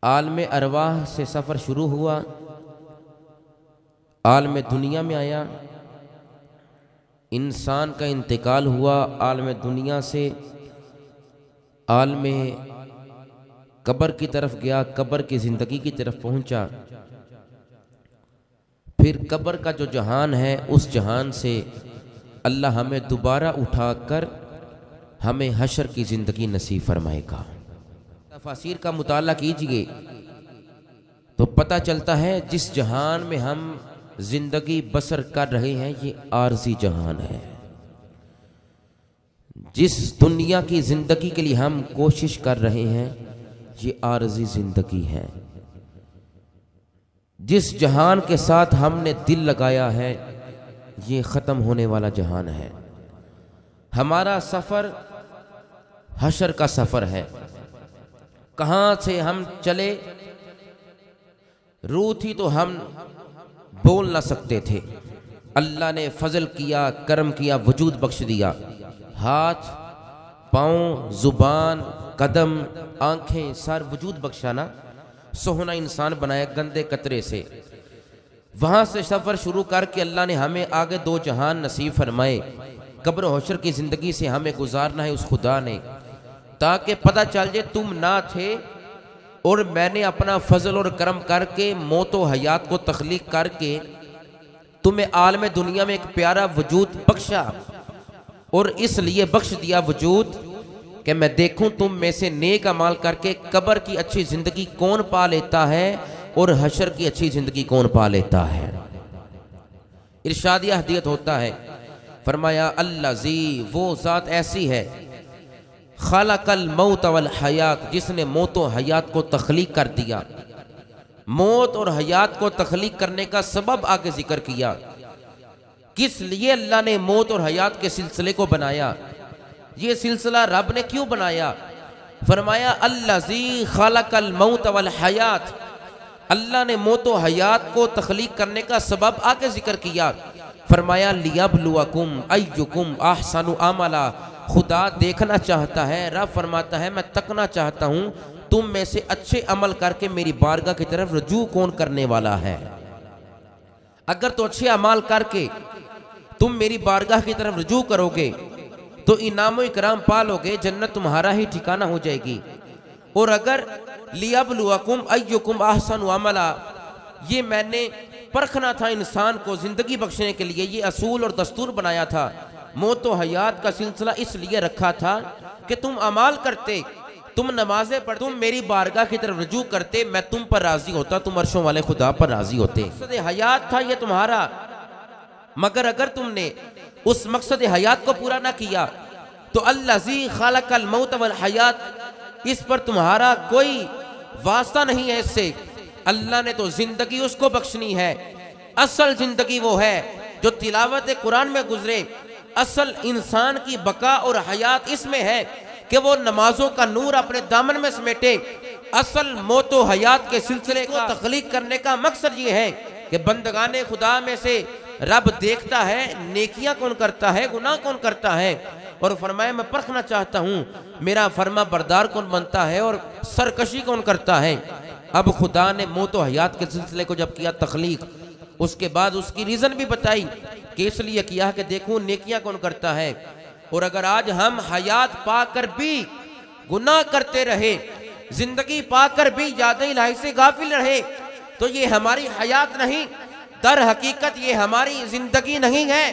आलम अरवाह से सफ़र शुरू हुआ, आलम दुनिया में आया, इंसान का इंतकाल हुआ, आलम दुनिया से आलम कब्र की तरफ गया, कब्र की ज़िंदगी की तरफ पहुंचा। फिर कब्र का जो जहान है उस जहान से अल्लाह हमें दोबारा उठाकर हमें हशर की ज़िंदगी नसीब फरमाएगा। तफसीर का मुताला कीजिए तो पता चलता है जिस जहान में हम ज़िंदगी बसर कर रहे हैं ये आरज़ी जहान है। जिस दुनिया की ज़िंदगी के लिए हम कोशिश कर रहे हैं ये आरज़ी ज़िंदगी है। जिस जहान के साथ हमने दिल लगाया है ये ख़त्म होने वाला जहान है। हमारा सफ़र हशर का सफ़र है। कहाँ से हम चले, रूह थी तो हम बोल ना सकते थे। अल्लाह ने फजल किया, करम किया, वजूद बख्श दिया। हाथ, पाँव, जुबान, कदम, आंखें, सर, वजूद बख्शाना, सोहना इंसान बनाया गंदे कतरे से। वहाँ से सफ़र शुरू करके अल्लाह ने हमें आगे दो जहान नसीब फरमाए। कब्र हशर की ज़िंदगी से हमें गुजारना है उस खुदा ने, ताकि पता चल जाए तुम ना थे और मैंने अपना फजल और करम करके मौत व हयात को तख्लीक करके तुम्हें आलम दुनिया में एक प्यारा वजूद बख्शा, और इसलिए बख्श दिया वजूद कि मैं देखूं तुम में से नेक अमाल करके कब्र की अच्छी ज़िंदगी कौन पा लेता है और हशर की अच्छी ज़िंदगी कौन पा लेता है। इरशादिया हदीयत होता है, फरमाया अल्लाज़ी, वो ज़ात ऐसी है, खलक़ल मौत वल हयात, जिसने मौत व हयात को तख्लीक कर दिया। मौत और हयात को तख्लीक करने का सबब आगे जिक्र किया। किस लिए अल्लाह ने मौत और हयात के सिलसिले को बनाया, ये सिलसिला रब ने क्यों बनाया। फरमाया अल्लाज़ी खलक़ल मौत वल हयात, अल्लाह ने मौत व हयात को तख्लीक करने का सबब आगे जिक्र किया। फरमाया लियब्लुवकुम अय्युकुम अहसनु अमला, खुदा देखना चाहता है, रब फरमाता है मैं तकना चाहता हूँ तुम में से अच्छे अमल करके मेरी बारगाह की तरफ रजू कौन करने वाला है। अगर तो अच्छे अमाल करके तुम मेरी बारगाह की तरफ रजू करोगे तो इनाम इकराम पालोगे, जन्नत तुम्हारा ही ठिकाना हो जाएगी। और अगर लियब्लुवकुम अय्युकुम अहसनु अमला, ये मैंने परखना था इंसान को ज़िंदगी बख्शने के लिए, ये असूल और दस्तूर बनाया था। मौत व हयात का सिलसिला इसलिए रखा था कि तुम अमाल करते, तुम नमाजें पढ़, तुम मेरी बारगाह की तरफ रजू करते, मैं तुम पर राजी होता, तुम अर्शों वाले खुदा पर राजी होते। मकसद हयात था ये तुम्हारा, मगर अगर तुमने उस मकसद हयात को पूरा ना किया तो अल्लाज़ी खलक़ल मौत वल हयात, इस पर तुम्हारा कोई वास्ता नहीं है इससे। अल्लाह ने तो जिंदगी उसको बख्शनी है, असल जिंदगी वो है जो तिलावत कुरान में गुजरे। असल इंसान की बका और हयात इसमें है कि वो नमाजों का नूर अपने दामन में समेटे। असल मौत व हयात के सिलसिले को तख्लीक करने का मकसद ये है कि बंदगाने खुदा में से रब देखता है नेकियां कौन करता है, गुनाह कौन करता है, और फरमाया मैं परखना चाहता हूँ मेरा फरमा बरदार कौन बनता है और सरकशी कौन करता है। अब खुदा ने मौत व हयात के सिलसिले को जब किया तख्लीक, उसके बाद उसकी रीज़न भी बताई कि इसलिए किया कि देखूं नेकियां कौन करता है। और अगर आज हम हयात पाकर भी गुनाह करते रहे, जिंदगी पाकर भी याद इलाही से गाफिल रहे, तो ये हमारी हयात नहीं, दर हकीकत ये हमारी जिंदगी नहीं है,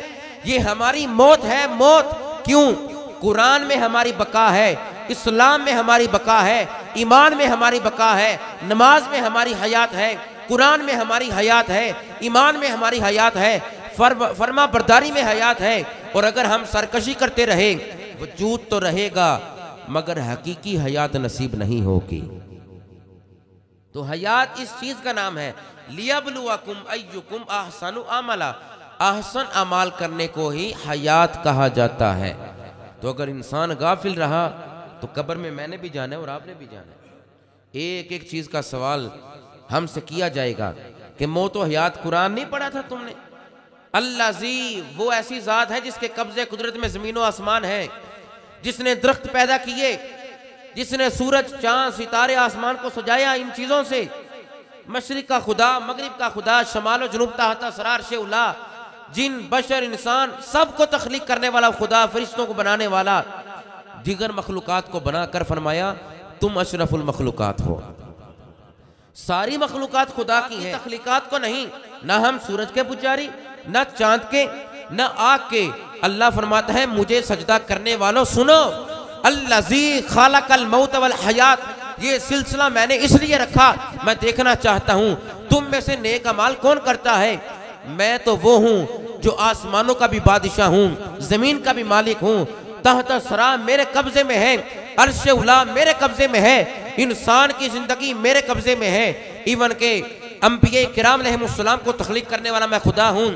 ये हमारी मौत है। मौत क्यों? कुरान में हमारी बका है, इस्लाम में हमारी बका है, ईमान में हमारी बका है, नमाज में हमारी हयात है, कुरान में हमारी हयात है, ईमान में हमारी हयात है, फरमा बरदारी में हयात है। और अगर हम सरकशी करते रहे वजूद तो रहेगा मगर हकीकी हयात नसीब नहीं होगी। तो हयात इस चीज का नाम है, लियब्लुवकुम अय्युकुम अहसनु अमला, अहसन अमाल करने को ही हयात कहा जाता है। तो अगर इंसान गाफिल रहा तो कब्र में मैंने भी जाना है और आपने भी जाना है। एक एक चीज का सवाल हमसे किया जाएगा कि मौत व हयात कुरान नहीं पढ़ा था तुमने। अल्लाज़ी, वो ऐसी ज़ात है जिसके कब्ज़े कुदरत में ज़मीन व आसमान है, जिसने दरख्त पैदा किए, जिसने सूरज चांद सितारे आसमान को सजाया इन चीजों से, मशरिक का खुदा, मगरिब का खुदा, शमाल जुनूब तहत असरार से उला, जिन बशर इंसान सबको तख्लीक करने वाला खुदा, फरिश्तों को बनाने वाला, दिगर मखलूकात को बनाकर फरमाया तुम अशरफुल मखलूकात हो। सारी मखलूकात खुदा की है, तख्लीकात को नहीं। ना हम सूरज के पुजारी, ना चांद के, ना आग के। अल्लाह फरमाता है मुझे सजदा करने वालों सुनो, अल्लज़ी खालकल मौत वल हयात, ये सिलसिला मैंने इसलिए रखा, मैं देखना चाहता हूँ तुम में से नेक अमाल कौन करता है। मैं तो वो हूँ जो आसमानों का भी बादशाह हूँ, जमीन का भी मालिक हूँ, तहत सरा मेरे कब्जे में है, अर्श उला मेरे कब्जे में है, इंसान की जिंदगी मेरे कब्जे में है, इवन के अंबिया किराम अलैहिमुस्सलाम को तख्लीक करने वाला मैं खुदा हूँ,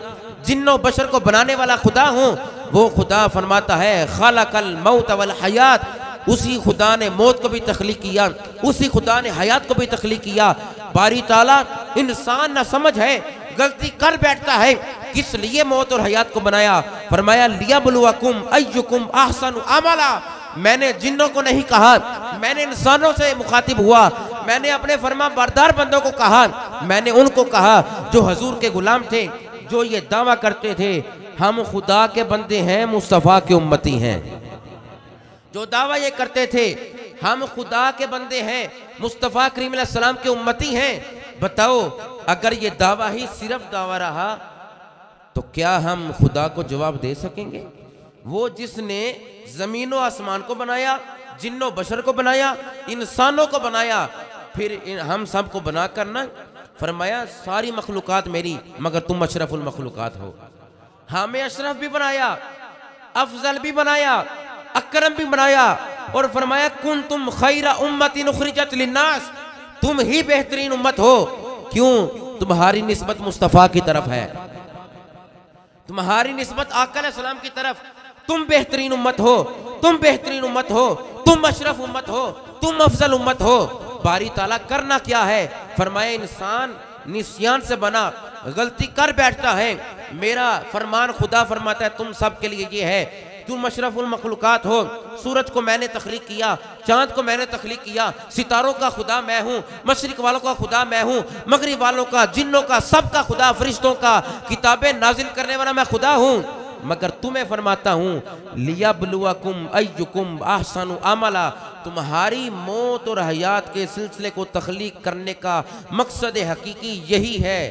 जिन्नो बशर को बनाने वाला खुदा हूँ। वो खुदा फरमाता है खालकल मौत वल हयात, उसी खुदा ने मौत को भी तख्लीक किया, उसी खुदा ने हयात को भी तख्लीक किया। बारी ताला इंसान न समझ है, गलती कर बैठता है, किस लिए मौत और हयात को बनाया। फरमाया लियबलुवकुम अय्युकुम अहसनु अमला, मैंने जिन्नों को नहीं कहा, मैंने इंसानों से मुखातिब हुआ, मैंने अपने फरमा बरदार बंदों को कहा, मैंने उनको कहा जो हजूर के गुलाम थे, जो ये दावा करते थे हम खुदा के बंदे हैं, मुस्तफ़ा के उम्मती हैं, जो दावा ये करते थे हम खुदा के बंदे हैं, मुस्तफ़ा करीम अलैहिस्सलाम के उम्मती हैं। बताओ अगर ये दावा ही सिर्फ दावा रहा तो क्या हम खुदा को जवाब दे सकेंगे? वो जिसने जमीनों आसमान को बनाया, जिन्नों बशर को बनाया, इंसानों को बनाया, फिर हम सब को बना करना फरमाया सारी मखलूकात मेरी मगर तुम अशरफुल मखलूकात हो। हमें अशरफ भी बनाया, अफजल भी बनाया, अकरम भी बनाया, और फरमाया कुन तुम खैरा उम्मतिन उखरिजत लिन्नास, तुम ही बेहतरीन उम्मत हो। क्यों? तुम्हारी निस्बत मुस्तफ़ा की तरफ है, तुम्हारी निस्बत आका अलैहिस्सलाम की तरफ, तुम बेहतरीन उम्मत हो, तुम बेहतरीन उम्मत हो, तुम अशरफ उम्मत हो, तुम अफजल उम्मत हो। बारी ताला करना क्या है? फरमाया इंसान निस्यान से बना, गलती कर बैठता है, मेरा फरमान खुदा फरमाता है तुम सब के लिए ये है, तुम अशरफुल मखलूकात हो। सूरज को मैंने तख्लीक किया, चांद को मैंने तख्लीक किया, सितारों का खुदा मैं हूँ, मशरिक वालों का खुदा मैं हूँ, मगरिब वालों का, जिन्नों का, सबका खुदा, फरिश्तों का, किताबें नाजिल करने वाला मैं खुदा हूँ। मगर तुम्हें फरमाता हूँ लियबलुवकुम अय्युकुम अहसनु अमला, तुम्हारी मौत और हयात के सिलसिले को तख्लीक करने का मकसद हकीकी यही है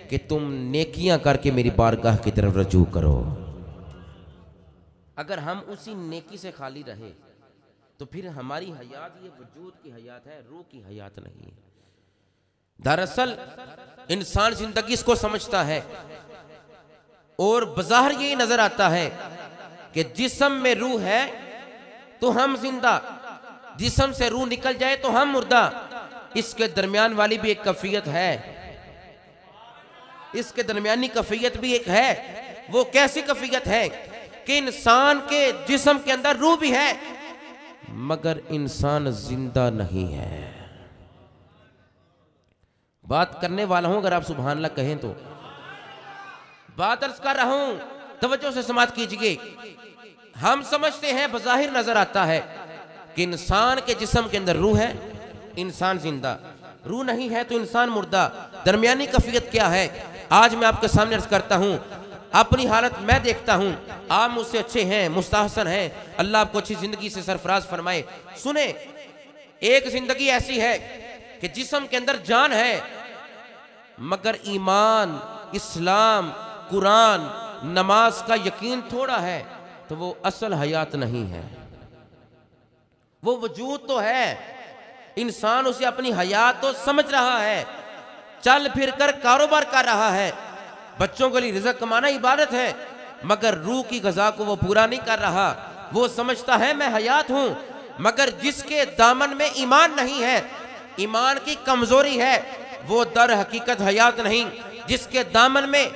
कि तुम नेकियां करके मेरी बारगाह की तरफ रजू करो। अगर हम उसी नेकी से खाली रहे तो फिर हमारी हयात ये वजूद की हयात है, रूह की हयात नहीं है। दरअसल इंसान जिंदगी इसको समझता है और बज़ाहिर यही नजर आता है कि जिस्म में रूह है तो हम जिंदा, जिस्म से रूह निकल जाए तो हम मुर्दा। इसके दरमियान वाली भी एक कैफियत है, इसके दरमियानी कैफियत भी एक है। वो कैसी कैफियत है कि इंसान के जिस्म के अंदर रूह भी है मगर इंसान जिंदा नहीं है। बात करने वाला हूं, अगर आप सुभान अल्लाह कहें तो बात अर्ज कर रहा हूं, तवज्जो से समात कीजिए। हम समझते हैं, बज़ाहिर नजर आता है कि इंसान के जिस्म के अंदर रूह है, इंसान जिंदा, रूह नहीं है तो इंसान मुर्दा। दरमियानी कैफियत क्या है? आज मैं आपके सामने अर्ज करता हूं। अपनी हालत मैं देखता हूं, आप मुझसे अच्छे हैं, मुस्तहसन हैं, अल्लाह आपको अच्छी जिंदगी से सरफराज फरमाए। सुने, एक जिंदगी ऐसी है कि जिस्म के अंदर जान है मगर ईमान, इस्लाम, कुरान, नमाज का यकीन थोड़ा है, तो वो असल हयात नहीं है। वो वजूद तो है, इंसान उसे अपनी हयात तो समझ रहा है, चल फिर कर कारोबार कर रहा है, बच्चों के लिए रिज़्क़ कमाना इबादत है, मगर रूह की ग़ज़ा को वो पूरा नहीं कर रहा। वो समझता है मैं हयात हूं, मगर जिसके दामन में ईमान नहीं है, ईमान की कमजोरी है, वो दर हकीकत हयात नहीं। जिसके दामन में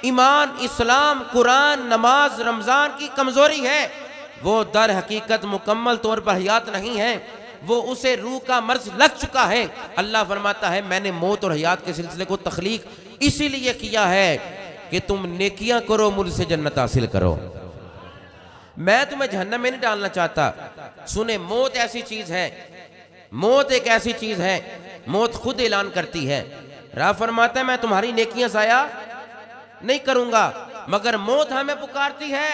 ईमान, इस्लाम, कुरान, नमाज, रमजान की कमजोरी है, वो दर हकीकत मुकम्मल तौर पर हयात नहीं है, वो उसे रूह का मर्ज लग चुका है। अल्लाह फरमाता है मैंने मौत और हयात के सिलसिले को तख्लीक इसीलिए किया है कि तुम नेकियां करो, मुझसे जन्नत हासिल करो। मैं तुम्हें जहन्नम में नहीं डालना चाहता। सुने, मौत ऐसी चीज है, मौत एक ऐसी चीज है, मौत खुद ऐलान करती है। रब फरमाता है मैं तुम्हारी नेकियां ज़ाया नहीं करूंगा, मगर मौत हमें पुकारती है,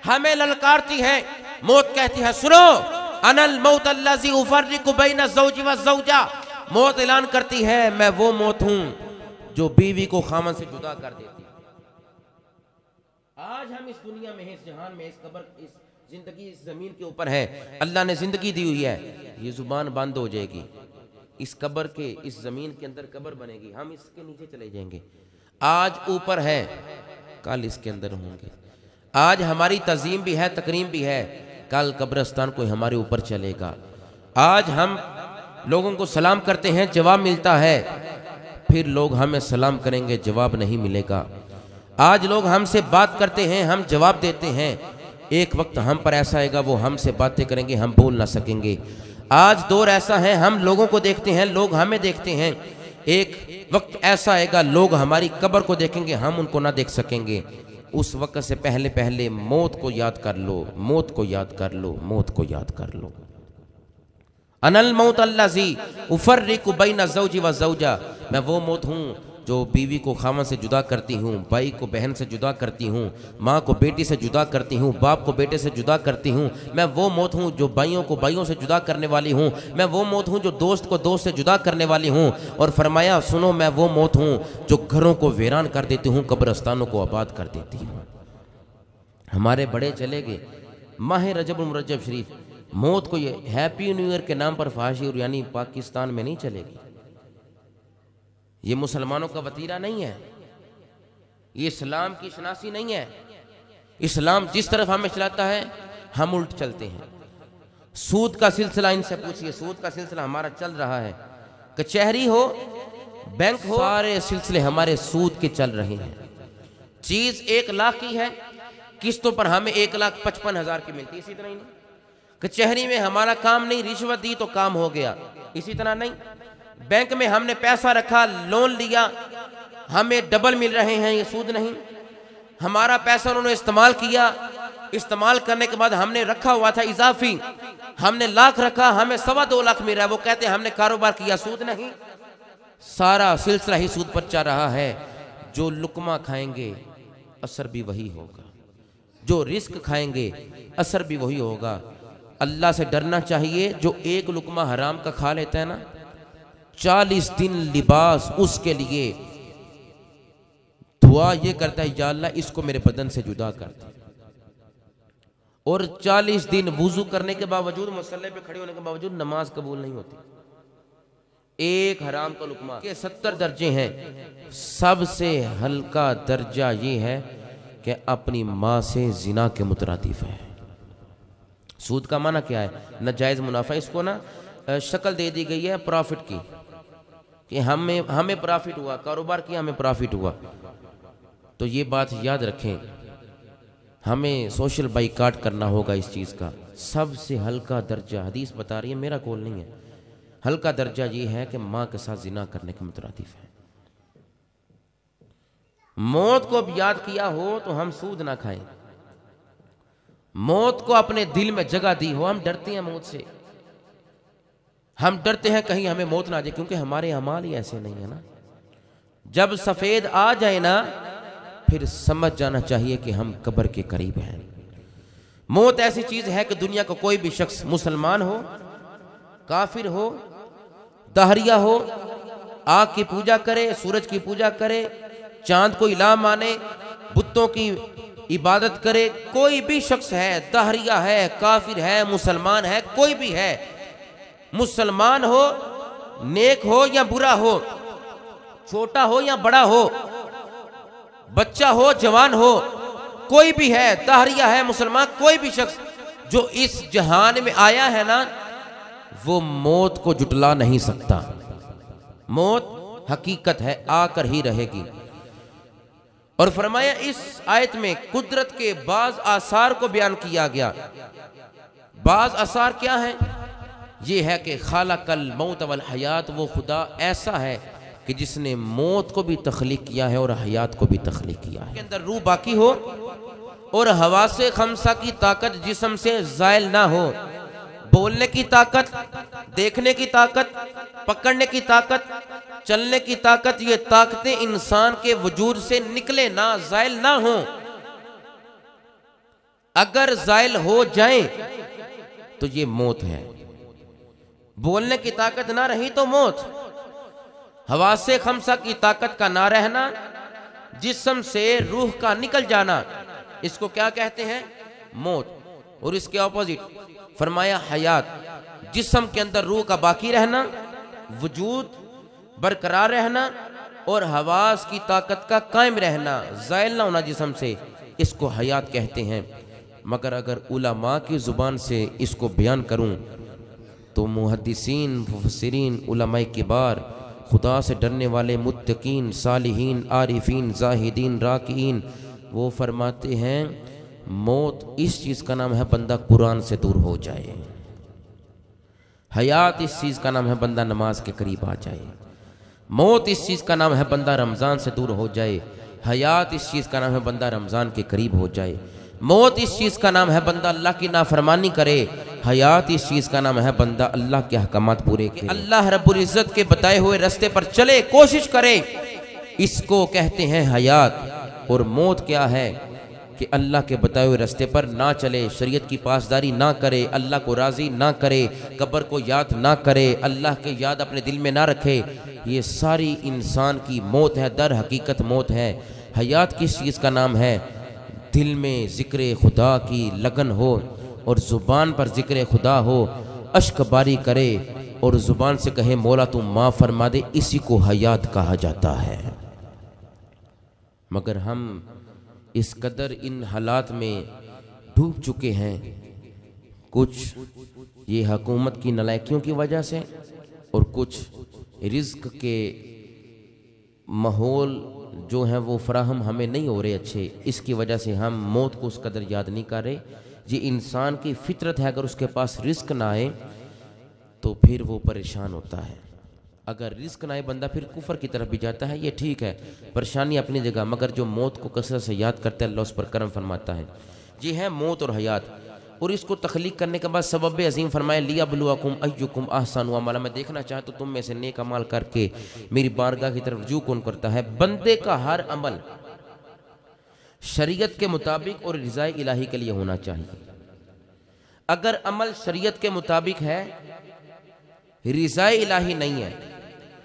हमें ललकारती है। मौत कहती है सुनो, अनल मौत अल्लज़ी उफ़र्रिक़ु बैन ज़ौजी व ज़ौजा। मौत ऐलान करती है मैं वो मौत हूं जो बीवी को खामन से जुदा कर देती है। आज हम इस दुनिया में हैं, इस जहान में, इस कब्र, इस जिंदगी इस जमीन के ऊपर है। अल्लाह ने जिंदगी दी हुई है, ये जुबान बंद हो जाएगी। इस कब्र के, इस जमीन के अंदर कब्र बनेगी, हम इसके नीचे चले जाएंगे। आज ऊपर है, कल इसके अंदर होंगे। आज हमारी तज़ीम भी है, तकरीम भी है, कल कब्रिस्तान कोई हमारे ऊपर चलेगा। आज हम लोगों को सलाम करते हैं, जवाब मिलता है, फिर लोग हमें सलाम करेंगे, जवाब नहीं मिलेगा। आज लोग हमसे बात करते हैं, हम जवाब देते हैं, एक वक्त हम पर ऐसा आएगा वो हमसे बातें करेंगे, हम बोल ना सकेंगे। आज दौर ऐसा है, हम लोगों को देखते हैं, लोग हमें देखते हैं। एक वक्त ऐसा आएगा लोग हमारी कब्र को देखेंगे, हम उनको ना देख सकेंगे। उस वक्त से पहले पहले मौत को याद कर लो, मौत को याद कर लो, मौत को याद कर लो। अनल मौत अल्लज़ी उफ़र्रिक़ु बैन ज़ौजी व ज़ौजा। मैं वो मौत हूँ जो बीवी को खामन से जुदा करती हूँ, भाई को बहन से जुदा करती हूँ, माँ को बेटी से जुदा करती हूँ, बाप को बेटे से जुदा करती हूँ। मैं वो मौत हूँ जो भाइयों को भाइयों से जुदा करने वाली हूँ। मैं वो मौत हूँ जो दोस्त को दोस्त से जुदा करने वाली हूँ। और फरमाया सुनो, मैं वो मौत हूँ जो घरों को वीरान कर देती हूँ, कब्रिस्तानों को आबाद कर देती हूँ। हमारे बड़े चले गए, माह रजब मुरज्जब शरीफ, मौत को ये हैप्पी न्यू ईयर के नाम पर फांसी और यानी पाकिस्तान में नहीं चलेगी। ये मुसलमानों का वतीरा नहीं है, ये इस्लाम की शनासी नहीं है। इस्लाम जिस तरफ हमें चलाता है हम उल्ट चलते हैं। सूद का सिलसिला इनसे पूछिए, सूद का सिलसिला हमारा चल रहा है, कचहरी हो, बैंक हो, सारे सिलसिले हमारे सूद के चल रहे हैं। चीज 1 लाख की है, किस्तों पर हमें 1,55,000 की मिलती है, इसी तरह ही नहीं। कचहरी में हमारा काम नहीं, रिश्वत दी तो काम हो गया, इसी तरह नहीं। बैंक में हमने पैसा रखा, लोन लिया, हमें डबल मिल रहे हैं, ये सूद नहीं। हमारा पैसा उन्होंने इस्तेमाल किया, इस्तेमाल करने के बाद हमने रखा हुआ था इजाफी, हमने लाख रखा, हमें 2.25 लाख मिल रहा है, वो कहते हैं हमने कारोबार किया, सूद नहीं। सारा सिलसिला ही सूद पर चल रहा है। जो लुकमा खाएंगे असर भी वही होगा, जो रिस्क खाएंगे असर भी वही होगा। अल्लाह से डरना चाहिए। जो एक लुकमा हराम का खा लेता है ना, 40 दिन लिबास उसके लिए दुआ ये करता है, या अल्लाह इसको मेरे बदन से जुदा कर दे। और 40 दिन वुजू करने के बावजूद, मुसल्ले पे खड़े होने के बावजूद नमाज कबूल नहीं होती। एक हराम का लुकमा के 70 दर्जे हैं। सबसे हल्का दर्जा ये है कि अपनी माँ से जिना के मुतरादिफ है। सूद का माना क्या है? नाजायज मुनाफा। इसको ना शक्ल दे दी गई है प्रॉफिट की, कि हमें प्रॉफिट हुआ, कारोबार किया हमें प्रॉफिट हुआ। तो ये बात याद रखें, हमें सोशल बाइकाट करना होगा इस चीज़ का। सबसे हल्का दर्जा, हदीस बता रही है, मेरा कौल नहीं है, हल्का दर्जा ये है कि माँ के साथ जिना करने के मुतरादिफ है। मौत को अब याद किया हो तो हम सूद ना खाएं। मौत को अपने दिल में जगह दी हो। हम डरते हैं मौत से, हम डरते हैं कहीं हमें मौत ना आ जाए, क्योंकि हमारे अमाल ही ऐसे नहीं है ना। जब सफेद आ जाए ना, फिर समझ जाना चाहिए कि हम कब्र के करीब हैं। मौत ऐसी चीज है कि दुनिया का कोई भी शख्स, मुसलमान हो, काफिर हो, दहरिया हो, आग की पूजा करे, सूरज की पूजा करे, चांद को इलाह माने, बुतों की इबादत करे, कोई भी शख्स है, दहरिया है, काफिर है, मुसलमान है, कोई भी है, मुसलमान हो, नेक हो या बुरा हो, छोटा हो या बड़ा हो, बच्चा हो जवान हो, कोई भी है, दहरिया है, मुसलमान, कोई भी शख्स जो इस जहान में आया है ना, वो मौत को जुटला नहीं सकता। मौत हकीकत है, आकर ही रहेगी। और फरमाया इस आयत में कुदरत के बाज आसार को बयान किया गया। बाज आसार क्या है? ये है कि खालकल मौत वल हयात, वो खुदा ऐसा है कि जिसने मौत को भी तख्लीक किया है और हयात को भी तख्लीक किया है। के अंदर रूह बाकी हो और हवा से खमसा की ताकत जिस्म से जायल ना हो। बोलने की ताकत, देखने की ताकत, पकड़ने की ताकत, चलने की ताकत, ये ताकतें इंसान के वजूद से निकले ना, जायल ना हो। अगर जायल हो जाए तो ये मौत है। बोलने की ताकत ना रही तो मौत। हवा से खमसा की ताकत का ना रहना, जिस्म से रूह का निकल जाना, इसको क्या कहते हैं? मौत। और इसके ऑपोजिट फरमाया हयात, जिस्म के अंदर रूह का बाकी रहना, वजूद बरकरार रहना और हवास की ताकत का कायम रहना, ज़ायल ना होना जिस्म से, इसको हयात कहते हैं। मगर अगर उलमा की ज़ुबान से इसको बयान करूं तो मुहद्दिसीन, मुफस्सिरीन, उलमाए किबार, खुदा से डरने वाले मुत्तकीन, सालिहीन, आरिफीन, जाहिदीन, राकीन, वो फरमाते हैं मौत इस चीज़ का नाम है बंदा कुरान से दूर हो जाए। हयात इस चीज़ का नाम है बंदा नमाज के करीब आ जाए। मौत इस चीज़ का नाम है बंदा रमज़ान से दूर हो जाए। हयात इस चीज़ का नाम है बंदा रमज़ान के करीब हो जाए। मौत इस चीज़ का नाम है बंदा अल्लाह की नाफरमानी करे। हयात इस चीज़ का नाम है बंदा अल्लाह के अहकामात पूरे करे, अल्लाह रब्बुल इज़्ज़त के बताए हुए रास्ते पर चले, कोशिश करे, इसको कहते हैं हयात। और मौत क्या है कि अल्लाह के बताए हुए रास्ते पर ना चले, शरीयत की पासदारी ना करे, अल्लाह को राज़ी ना करे, कब्र को याद ना करे, अल्लाह के याद अपने दिल में ना रखे, ये सारी इंसान की मौत है, दर हकीकत मौत है। हयात किस चीज़ का नाम है? दिल में ज़िक्र खुदा की लगन हो और ज़ुबान पर ज़िक्र खुदा हो, अश्क बारी करे और ज़ुबान से कहे मौला तू माफ़ फरमा दे, इसी को हयात कहा जाता है। मगर हम इस कदर इन हालात में डूब चुके हैं, कुछ ये हुकूमत की नलायकियों की वजह से और कुछ रिज़्क के माहौल जो हैं वो फराहम हमें नहीं हो रहे अच्छे, इसकी वजह से हम मौत को उस कदर याद नहीं कर रहे। ये इंसान की फितरत है, अगर उसके पास रिस्क ना आए तो फिर वो परेशान होता है। अगर रिस्क ना आए बंदा फिर कुफर की तरफ भी जाता है, ये ठीक है, परेशानी अपनी जगह, मगर जो मौत को कसरत से याद करता है अल्लाह उस पर करम फरमाता है। ये है मौत और हयात। और इसको तख्लीक करने के बाद सबब अजीम फरमाया लियब्लुवकुम अय्युकुम अहसनु अमला, मैं देखना चाहता हूँ तुम में से नेक अमाल करके मेरी बारगाह की तरफ रुजू कौन करता है। बंदे का हर अमल शरीयत के मुताबिक और रिज़ाए इलाही के लिए होना चाहिए। अगर अमल शरीयत के मुताबिक है, रिज़ाए इलाही नहीं है,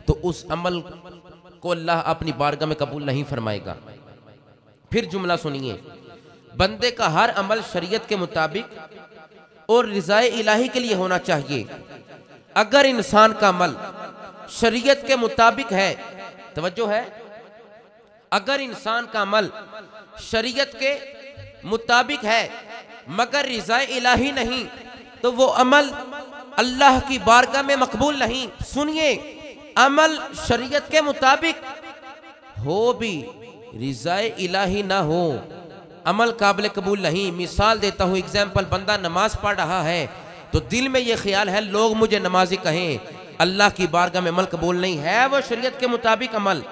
तो उस अमल को अल्लाह अपनी बारगाह में कबूल नहीं फरमाएगा। फिर जुमला सुनिए, बंदे का हर अमल शरीयत के मुताबिक और रिज़ाए इलाही के लिए होना चाहिए। अगर इंसान का अमल शरीयत के मुताबिक है, तवज्जो है, अगर इंसान का अमल शरीयत के मुताबिक है मगर रिज़ाए इलाही नहीं, तो वो अमल अल्लाह की बारगाह में मकबूल नहीं। सुनिए, अमल शरीयत के मुताबिक हो भी रिज़ाए इलाही ना हो, अमल काबिल कबूल नहीं। मिसाल देता हूँ, एग्जाम्पल, बंदा नमाज पढ़ रहा है तो दिल में ये ख्याल है लोग मुझे नमाजी कहें, अल्लाह की बारगाह में अमल कबूल नहीं है। वो शरीयत के मुताबिक अमल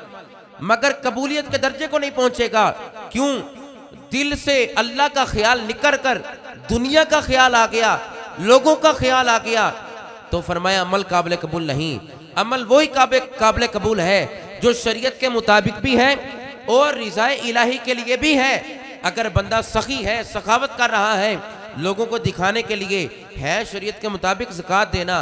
मगर कबूलियत के दर्जे को नहीं पहुंचेगा। क्यों? दिल से अल्लाह का ख्याल निकल कर दुनिया का ख्याल आ गया, लोगों का ख्याल आ गया, तो फरमाया अमल काबिल कबूल नहीं। अमल वही काबिल कबूल है जो शरीयत के मुताबिक भी है और रिज़ाए इलाही के लिए भी है। अगर बंदा सखी है, सखावत कर रहा है, लोगों को दिखाने के लिए है शरीयत के मुताबिक ज़कात देना,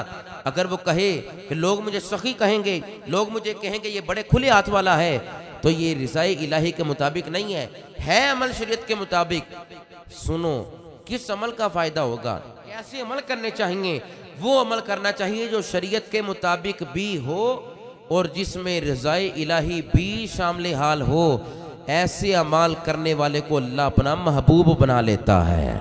अगर वो कहे कि लोग मुझे सखी कहेंगे, लोग मुझे कहेंगे ये बड़े खुले हाथ वाला है, तो ये रिज़ाए इलाही के मुताबिक नहीं है अमल शरीयत के मुताबिक। सुनो, किस अमल का फ़ायदा होगा, कैसे अमल करने चाहिए? वो अमल करना चाहिए जो शरीयत के मुताबिक भी हो और जिसमें रिज़ाए इलाही भी शामिल हाल हो। ऐसे अमाल करने वाले को अल्लाह अपना महबूब बना लेता है।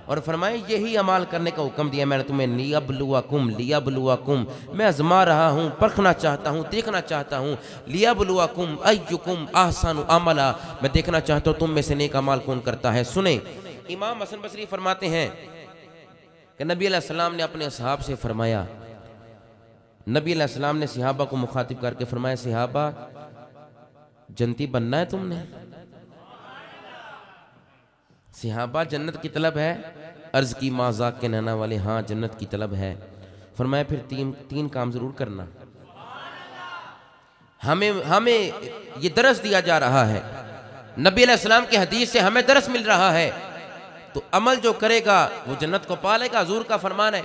और फरमाए यही अमाल करने का हुक्म दिया मैंने तुम्हें, लियब्लुवकुम, मैं आजमा रहा हूँ, परखना चाहता हूँ, देखना चाहता हूँ। लियब्लुवकुम अय्युकुम अहसनु अमला, मैं देखना चाहता हूँ तुम में से नेक अमाल कौन करता है। सुने, इमाम हसन बसरी फरमाते हैं कि नबी अलैहिस्सलाम ने अपने असहाब से फरमाया, नबी अलैहिस्सलाम ने सहाबा को मुखातिब करके फरमाया, सहाबा जन्नती बनना है तुमने? सहाबा जन्नत की तलब है, अर्ज की माज़ाक के नैना वाले, हाँ जन्नत की तलब है। फरमाया फिर तीन काम जरूर करना। हमें ये दरस दिया जा रहा है, नबी अलैहिस्सलाम की हदीस से हमें दरस मिल रहा है, तो अमल जो करेगा वो जन्नत को पा लेगा। हुजूर का फरमान है।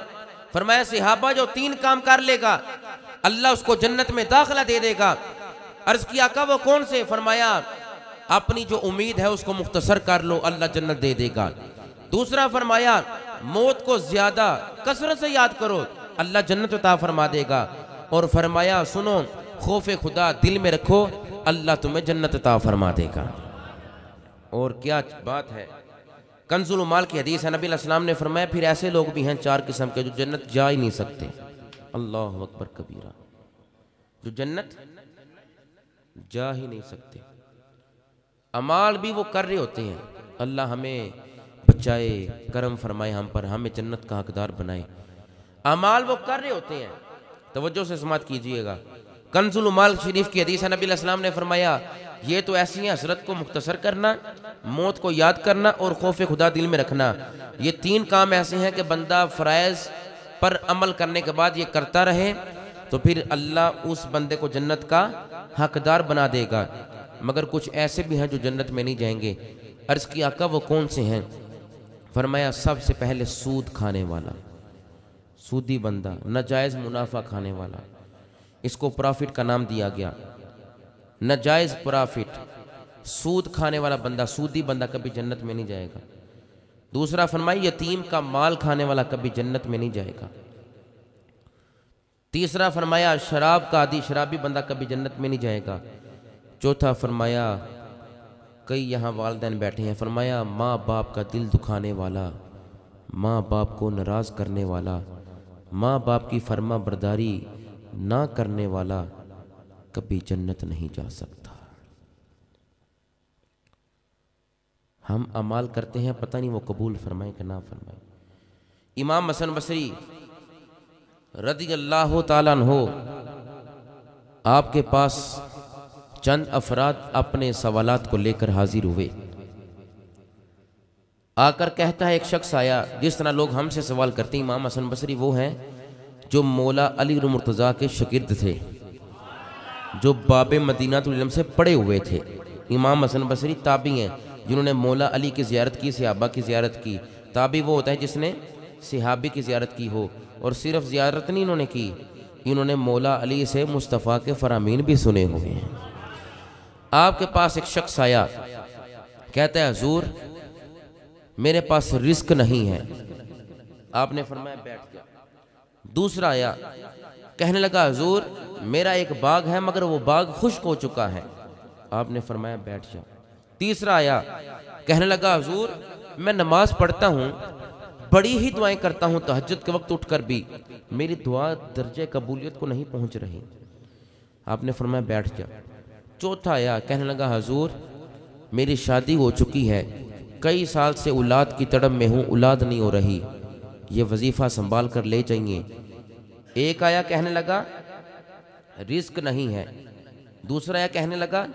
फरमाया सहाबा जो 3 काम कर लेगा अल्लाह उसको जन्नत में दाखिला दे देगा। अर्ज किया आका वो कौन से? फरमाया अपनी जो उम्मीद है उसको मुख्तसर कर लो, अल्लाह जन्नत दे देगा। दूसरा फरमाया मौत को ज्यादा कसरत से याद करो, अल्लाह जन्नत अता फरमा देगा। और फरमाया सुनो, खौफे खुदा दिल में रखो, अल्लाह तुम्हें जन्नत अता फरमा देगा। और क्या बात है, कंजुल माल की हदीस है, नबी अलैहिस्सलाम ने फरमाया फिर ऐसे लोग भी हैं 4 किस्म के जो जन्नत जा ही नहीं सकते। अल्लाह अकबर कबीरा, जो जन्नत जा ही नहीं सकते। अमाल भी वो कर रहे होते हैं, अल्लाह हमें बचाए, करम फरमाए हम पर, हमें जन्नत का हकदार बनाए। अमाल वो कर रहे होते हैं, तवज्जो से समात कीजिएगा। कंजुल माल शरीफ की हदीस है, नबी अलैहिस्सलाम ने फरमाया ये तो ऐसी है, हसरत को मुख्तसर करना, मौत को याद करना और खौफ खुदा दिल में रखना। ये 3 काम ऐसे हैं कि बंदा फ़राइज़ पर अमल करने के बाद ये करता रहे तो फिर अल्लाह उस बंदे को जन्नत का हकदार बना देगा। मगर कुछ ऐसे भी हैं जो जन्नत में नहीं जाएंगे। अर्ज की आका वो कौन से हैं? फरमाया सबसे पहले सूद खाने वाला, सूदी बंदा, नाजायज़ मुनाफा खाने वाला, इसको प्रॉफिट का नाम दिया गया, नाजायज़ प्रॉफिट। सूद खाने वाला बंदा, सूदी बंदा कभी जन्नत में नहीं जाएगा। दूसरा फरमाया यतीम का माल खाने वाला कभी जन्नत में नहीं जाएगा। तीसरा फरमाया शराब का आदि, शराबी बंदा कभी जन्नत में नहीं जाएगा। चौथा फरमाया, कई यहाँ वालिदैन बैठे हैं, फरमाया माँ बाप का दिल दुखाने वाला, माँ बाप को नाराज़ करने वाला, माँ बाप की फर्मा बरदारी ना करने वाला कभी जन्नत नहीं जा सकता। हम अमाल करते हैं, पता नहीं वो कबूल फरमाए कि ना फरमाए। इमाम हसन बसरी रज़ियल्लाहु ताला अन्हु, आपके पास चंद अफराद अपने सवालात को लेकर हाजिर हुए। आकर कहता है, एक शख्स आया, जिस तरह लोग हमसे सवाल करते हैं, इमाम हसन बसरी वो हैं जो मौला अली मुर्तज़ा के शागिर्द थे, जो बाबे मदीनातुल इल्म से पढ़े हुए थे। इमाम हसन बसरी ताबी हैं जिन्होंने मौला अली की ज़ियारत की, सहाबा की ज़ियारत की। ताबी वो होता है जिसने सहाबी की ज़ियारत की हो। और सिर्फ ज़ियारत नहीं इन्होंने की, इन्होंने मौला अली से मुस्तफ़ा के फरामीन भी सुने हुए हैं। आपके पास एक शख्स आया, कहता है हुजूर मेरे पास रिस्क नहीं है। आपने फरमाया बैठ जा। दूसरा आया, कहने लगा हुजूर मेरा एक बाग है मगर वो बाग खुश्क हो चुका है। आपने फरमाया बैठ जा। तीसरा आया, कहने लगा हुजूर मैं नमाज पढ़ता हूँ, बड़ी ही दुआएं करता हूँ, तहज्जुद के वक्त उठकर भी मेरी दुआ दर्जे कबूलियत को नहीं पहुँच रही। आपने फरमाया बैठ जा। चौथा आया, कहने लगा हुजूर मेरी शादी हो चुकी है, कई साल से औलाद की तड़प में हूँ, औलाद नहीं हो रही, ये वजीफ़ा संभाल कर ले जाइए। एक आया, कहने लगा रिस्क नहीं है। दूसरा आया, कहने लगा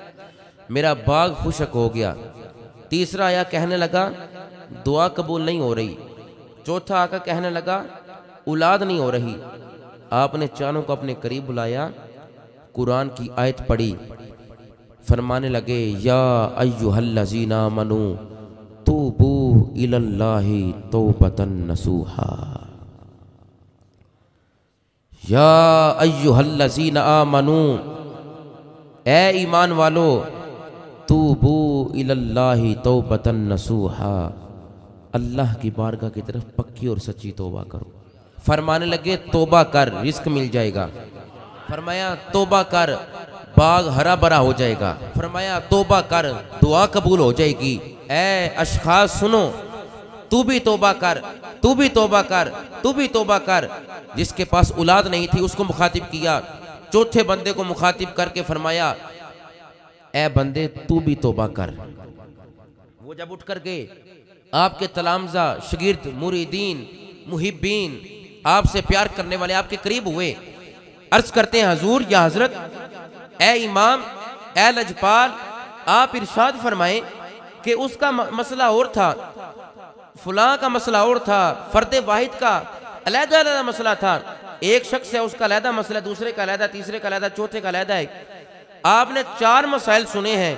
मेरा बाग खुशक हो गया। तीसरा आया, कहने लगा दुआ कबूल नहीं हो रही। चौथा आका कहने लगा औलाद नहीं हो रही। आपने चारों को अपने करीब बुलाया, कुरान की आयत पढ़ी, फरमाने लगे या अय्युहल्लज़ीना आमनू तूबू इलल्लाहि तौबतन नसूहा, या अय्युहल्लज़ीना आमनू ए ईमान वालो, तूबू इलल्लाहि तौबतन नसूहा, अल्लाह की बारगाह की तरफ पक्की और सच्ची तौबा करो। फरमाने लगे तौबा कर, रिस्क मिल जाएगा। फरमाया तौबा कर, बाग हरा भरा हो जाएगा। फरमाया तौबा कर, दुआ कबूल हो जाएगी। ए अशखास सुनो, तू भी तौबा कर, तू भी तौबा कर, तू भी तौबा कर। जिसके पास औलाद नहीं थी उसको मुखातिब किया। चौथे बंदे को मुखातिब करके फरमाया ए बंदे तू भी तौबा कर। वो जब उठ कर गए, आपके तलामजा शागिर्द मुरीदीन मुहिब्बीन आपसे प्यार करने वाले आपके करीब हुए। अर्ज करते हैं हुजूर या हजरत, ए इमाम, ए लजपाल, आप इरशाद फरमाएं कि उसका मसला और था, फलां का मसला और था, फर्द वाहिद का अलहदा अलहदा मसला था। एक शख्स है उसका अलहदा मसला, दूसरे का अलहदा, तीसरे का अलहदा, चौथे का अलहदा है। आपने 4 मसाइल सुने हैं,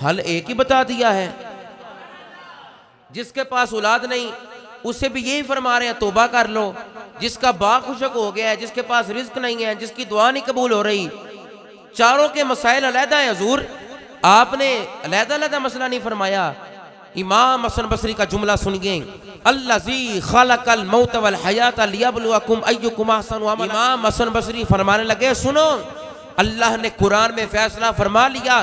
हल एक ही बता दिया है। जिसके पास औलाद नहीं उससे भी यही फरमा रहे हैं तौबा कर लो। जिसका बाग खुशक हो गया है, जिसके पास रिज्क नहीं है, जिसकी दुआ नहीं कबूल हो रही, चारों के मसाइल अलहदा है हुजूर, आपने अलहदा अलहदा मसला नहीं फरमाया। इमाम हसन बसरी का जुमला सुनिए, अल्लज़ी खलक़ल मौत वल हयात लियब्लुवकुम अय्युकुम अहसनु अमला। इमाम हसन बसरी फरमाने लगे, सुनो, अल्लाह ने कुरान में फैसला फरमा लिया,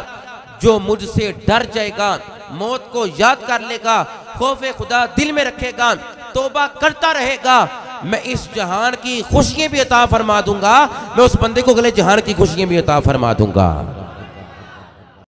जो मुझसे डर जाएगा, मौत को याद कर लेगा, खौफे खुदा दिल में रखेगा, तौबा करता रहेगा, मैं इस जहान की खुशियां भी अता फरमा दूंगा, मैं उस बंदे को अगले जहान की खुशियां भी अता फरमा दूंगा।